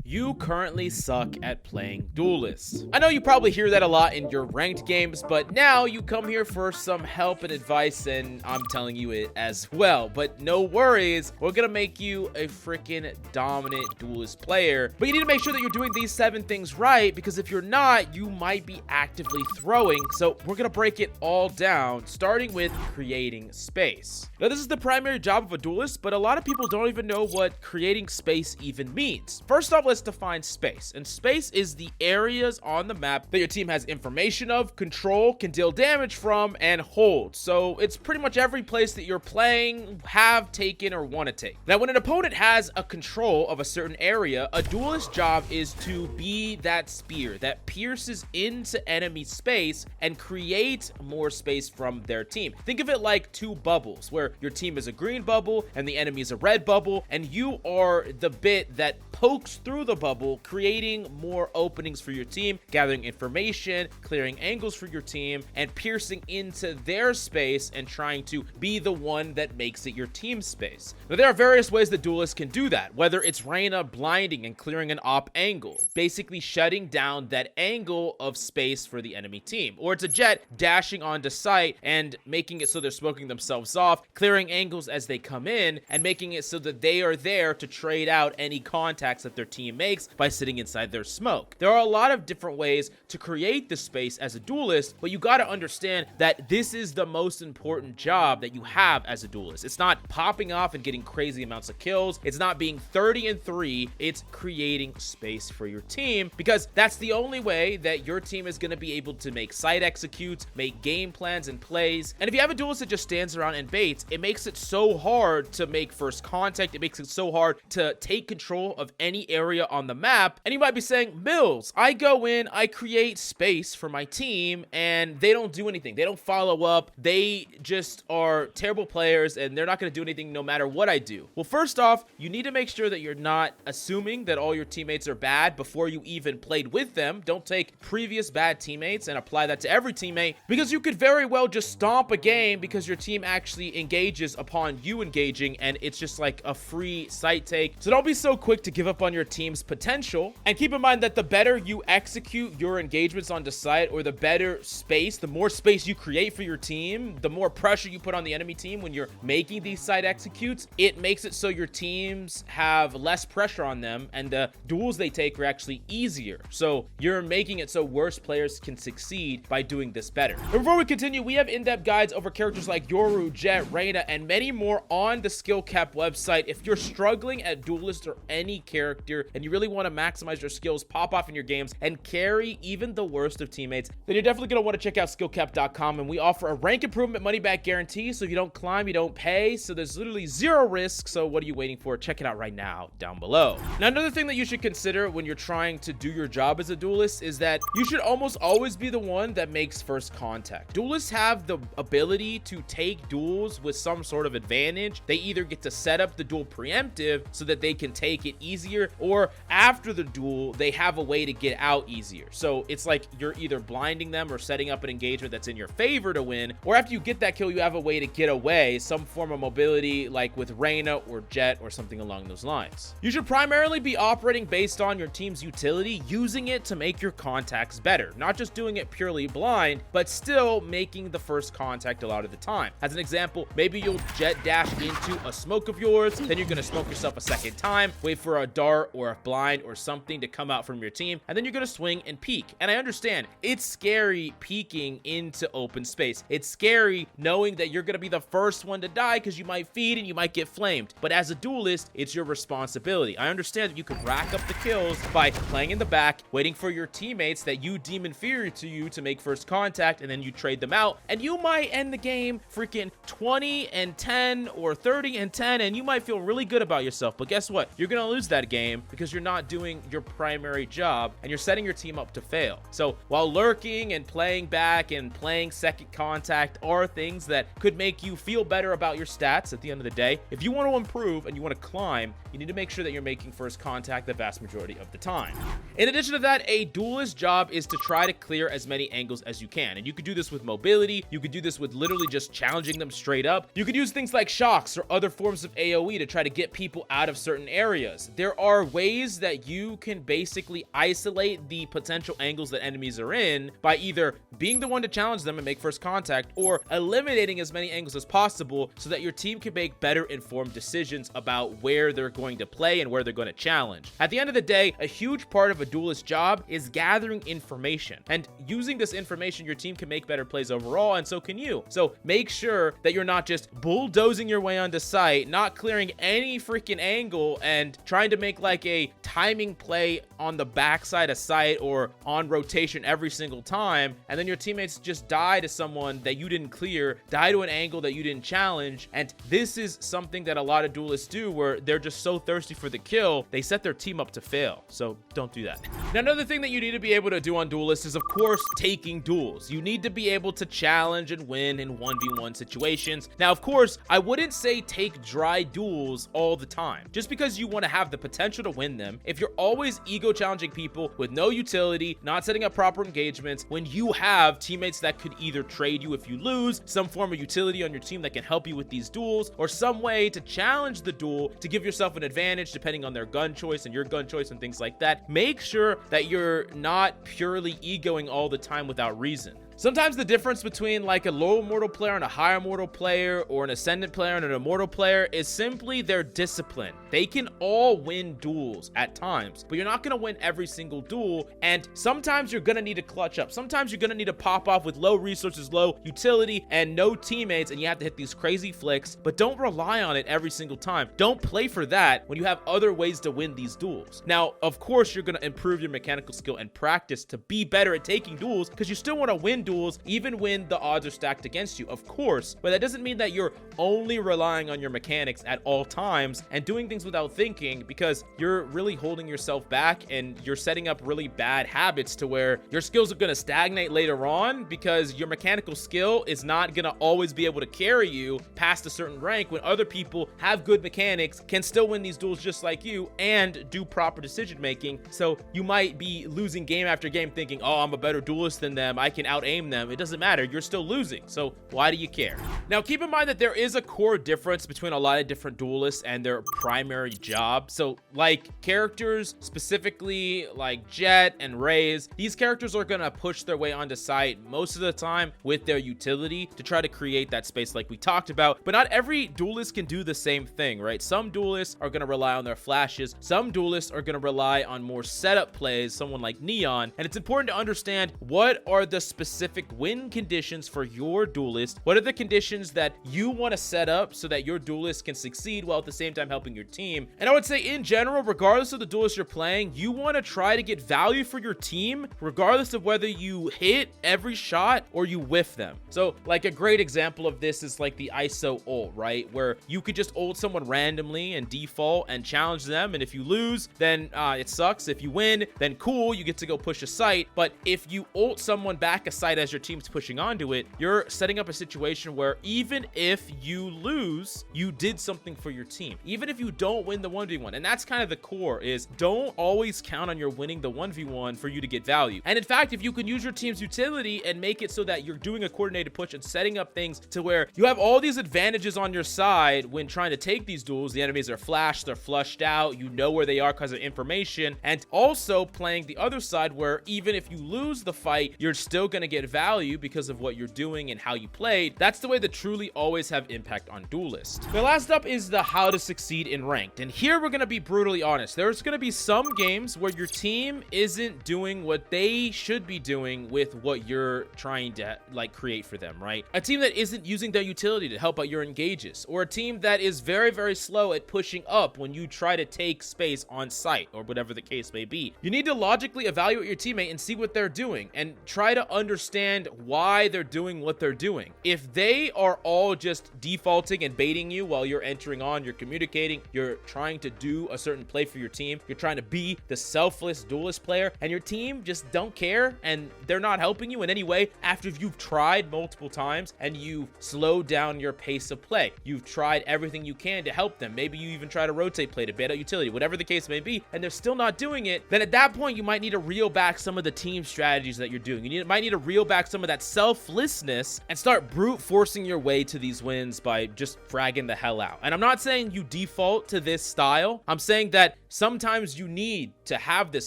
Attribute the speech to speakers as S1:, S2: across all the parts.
S1: You currently suck at playing Duelist. I know you probably hear that a lot in your ranked games, but now you come here for some help and advice, and I'm telling you it as well. But no worries, we're gonna make you a freaking dominant Duelist player. But you need to make sure that you're doing these 7 things right, because if you're not, you might be actively throwing. So we're gonna break it all down, starting with creating space. Now, this is the primary job of a Duelist, but a lot of people don't even know what creating space even means. First off, let's define space. And space is the areas on the map that your team has information of, control, can deal damage from, and hold. So it's pretty much every place that you're playing, have taken, or want to take. Now, when an opponent has a control of a certain area, a Duelist job is to be that spear that pierces into enemy space and creates more space from their team. Think of it like 2 bubbles, where your team is a green bubble and the enemy is a red bubble, and you are the bit that pokes through the bubble, creating more openings for your team, gathering information, clearing angles for your team, and piercing into their space and trying to be the one that makes it your team space. Now, there are various ways that Duelists can do that, whether it's Reyna blinding and clearing an op angle, basically shutting down that angle of space for the enemy team, or it's a Jett dashing onto site and making it so they're smoking themselves off, clearing angles as they come in, and making it so that they are there to trade out any contacts that their team makes by sitting inside their smoke. There are a lot of different ways to create the space as a Duelist, but you got to understand that this is the most important job that you have as a Duelist. It's not popping off and getting crazy amounts of kills. It's not being 30-3. It's creating space for your team, because that's the only way that your team is going to be able to make site executes, make game plans and plays. And if you have a Duelist that just stands around and baits, it makes it so hard to make first contact. It makes it so hard to take control of any area on the map. And you might be saying, Mills, I go in, I create space for my team, and they don't do anything. They don't follow up. They just are terrible players, and they're not going to do anything no matter what I do. Well, first off, you need to make sure that you're not assuming that all your teammates are bad before you even played with them. Don't take previous bad teammates and apply that to every teammate, because you could very well just stomp a game because your team actually engages upon you engaging, and it's just like a free site take. So don't be so quick to give up on your team's potential, and keep in mind that the better you execute your engagements onto site, or the better space, the more space you create for your team, the more pressure you put on the enemy team when you're making these site executes, it makes it so your teams have less pressure on them, and the duels they take are actually easier. So you're making it so worse players can succeed by doing this better. But before we continue, we have in-depth guides over characters like Yoru, Jett, Reyna, and many more on the SkillCapped website. If you're struggling at Duelist or any character and you really want to maximize your skills, pop off in your games, and carry even the worst of teammates, then you're definitely going to want to check out skillcapped.com. And we offer a rank improvement money back guarantee. So if you don't climb, you don't pay. So there's literally 0 risk. So what are you waiting for? Check it out right now down below. Now, another thing that you should consider when you're trying to do your job as a Duelist is that you should almost always be the one that makes first contact. Duelists have the ability to take duels with some sort of advantage. They either get to set up the duel preemptive so that they can take it easier, or after the duel, they have a way to get out easier. So it's like you're either blinding them or setting up an engagement that's in your favor to win, or after you get that kill, you have a way to get away, some form of mobility like with Reyna or Jett or something along those lines. You should primarily be operating based on your team's utility, using it to make your contacts better, not just doing it purely blind, but still making the first contact a lot of the time. As an example, maybe you'll Jett dash into a smoke of yours, then you're going to smoke yourself a second time, wait for a dart or a blind or something to come out from your team, and then you're going to swing and peek. And I understand it's scary peeking into open space. It's scary knowing that you're going to be the first one to die because you might feed and you might get flamed. But as a Duelist, it's your responsibility. I understand that you could rack up the kills by playing in the back, waiting for your teammates that you deem inferior to you to make first contact, and then you trade them out, and you might end the game freaking 20-10 or 30-10, and you might feel really good about yourself. But guess what? You're going to lose that game because you're not doing your primary job, and you're setting your team up to fail. So while lurking and playing back and playing second contact are things that could make you feel better about your stats at the end of the day, if you want to improve and you want to climb, you need to make sure that you're making first contact the vast majority of the time. In addition to that, a Duelist job is to try to clear as many angles as you can. And you could do this with mobility. You could do this with literally just challenging them straight up. You could use things like shocks or other forms of AoE to try to get people out of certain areas. There are ways ways that you can basically isolate the potential angles that enemies are in by either being the one to challenge them and make first contact, or eliminating as many angles as possible so that your team can make better informed decisions about where they're going to play and where they're going to challenge. At the end of the day, a huge part of a duelist job is gathering information, and using this information, your team can make better plays overall, and so can you. So make sure that you're not just bulldozing your way onto site, not clearing any freaking angle, and trying to make like a timing play on the backside of site or on rotation every single time, and then your teammates just die to someone that you didn't clear, die to an angle that you didn't challenge. And this is something that a lot of duelists do, where they're just so thirsty for the kill, they set their team up to fail. So don't do that. Now, another thing that you need to be able to do on Duelist is, of course, taking duels. You need to be able to challenge and win in 1v1 situations. Now, of course, I wouldn't say take dry duels all the time, just because you want to have the potential to win them. If you're always ego challenging people with no utility, not setting up proper engagements, when you have teammates that could either trade you if you lose, some form of utility on your team that can help you with these duels, or some way to challenge the duel to give yourself an advantage depending on their gun choice and your gun choice and things like that, make sure that you're not purely egoing all the time without reason. Sometimes the difference between like a low immortal player and a high immortal player, or an ascendant player and an immortal player, is simply their discipline. They can all win duels at times, but you're not going to win every single duel, and sometimes you're going to need to clutch up. Sometimes you're going to need to pop off with low resources, low utility, and no teammates, and you have to hit these crazy flicks, but don't rely on it every single time. Don't play for that when you have other ways to win these duels. Now, of course, you're going to improve your mechanical skill and practice to be better at taking duels, because you still want to win duels even when the odds are stacked against you, of course, but that doesn't mean that you're only relying on your mechanics at all times and doing things without thinking, because you're really holding yourself back and you're setting up really bad habits to where your skills are going to stagnate later on, because your mechanical skill is not going to always be able to carry you past a certain rank when other people have good mechanics, can still win these duels just like you, and do proper decision making. So you might be losing game after game thinking, oh, I'm a better duelist than them, I can out aim them. It doesn't matter, you're still losing, so why do you care? Now, keep in mind that there is a core difference between a lot of different duelists and their primary job. So like characters specifically like Jett and Raze, these characters are gonna push their way onto site most of the time with their utility to try to create that space like we talked about, but not every duelist can do the same thing, right? Some duelists are gonna rely on their flashes, some duelists are gonna rely on more setup plays, someone like Neon, and it's important to understand what are the specific win conditions for your duelist. What are the conditions that you want to set up so that your duelist can succeed while at the same time helping your team? And I would say in general, regardless of the duelist you're playing, you want to try to get value for your team regardless of whether you hit every shot or you whiff them. So like a great example of this is like the ISO ult, right? Where you could just ult someone randomly and default and challenge them, and if you lose, then it sucks. If you win, then cool, you get to go push a site. But if you ult someone back a site as your team's pushing onto it, you're setting up a situation where even if you lose, you did something for your team, even if you don't win the 1v1. And that's kind of the core, is don't always count on your winning the 1v1 for you to get value. And in fact, if you can use your team's utility and make it so that you're doing a coordinated push and setting up things to where you have all these advantages on your side when trying to take these duels, the enemies are flashed, they're flushed out, you know where they are because of information, and also playing the other side where even if you lose the fight, you're still going to get value because of what you're doing and how you played. That's the way that truly always have impact on Duelist. The last up is the how to succeed in ranked, and here we're going to be brutally honest. There's going to be some games where your team isn't doing what they should be doing with what you're trying to like create for them, right? A team that isn't using their utility to help out your engages, or a team that is very, very slow at pushing up when you try to take space on site, or whatever the case may be. You need to logically evaluate your teammate and see what they're doing and try to understand why they're doing what they're doing. If they are all just defaulting and baiting you while you're entering on, you're communicating, you're trying to do a certain play for your team, you're trying to be the selfless duelist player, and your team just don't care and they're not helping you in any way after you've tried multiple times and you've slowed down your pace of play, you've tried everything you can to help them, maybe you even try to rotate play to bait out utility, whatever the case may be, and they're still not doing it, then at that point you might need to reel back some of the team strategies that you're doing. You might need to reel reel back some of that selflessness and start brute forcing your way to these wins by just fragging the hell out. And I'm not saying you default to this style. I'm saying that sometimes you need to have this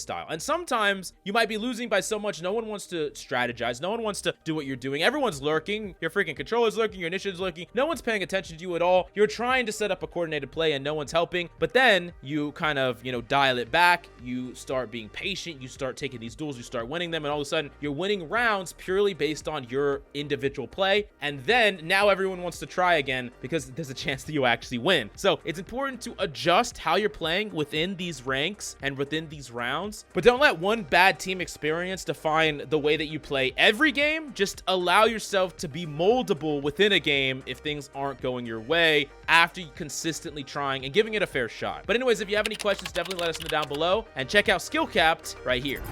S1: style. And sometimes you might be losing by so much no one wants to strategize. No one wants to do what you're doing. Everyone's lurking. Your freaking controller's lurking. Your initiative's lurking. No one's paying attention to you at all. You're trying to set up a coordinated play and no one's helping. But then you kind of, dial it back. You start being patient. You start taking these duels. You start winning them. And all of a sudden you're winning rounds purely based on your individual play. And then now everyone wants to try again because there's a chance that you actually win. So it's important to adjust how you're playing within these ranks and within these rounds, but don't let one bad team experience define the way that you play every game. Just allow yourself to be moldable within a game if things aren't going your way after you consistently trying and giving it a fair shot. But anyways, if you have any questions, definitely let us know down below and check out SkillCapped right here.